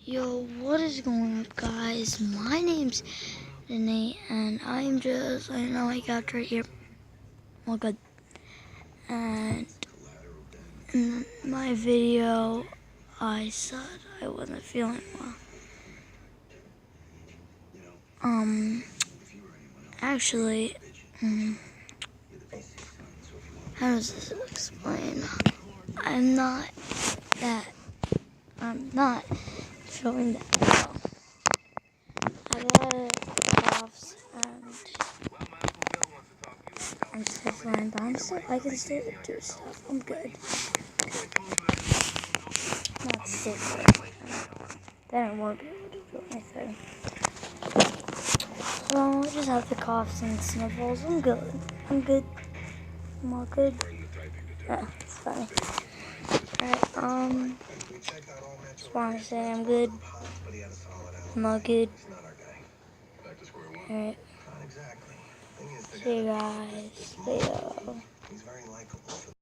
Yo, what is going on, guys? My name's Nate, and I'm just, I know I got right here. Well, good. And in my video, I said I wasn't feeling well. Actually, how does this explain? I'm not feeling that well. I have a lot of coughs, and I'm still fine, but I can still do stuff. I'm good. Not sick. Then I won't be able to do anything. So I just have the coughs and sniffles. I'm good. I'm good. I'm all good. Yeah, it's funny. Alright, just want to say I'm good. I'm all good. Alright. See you guys later.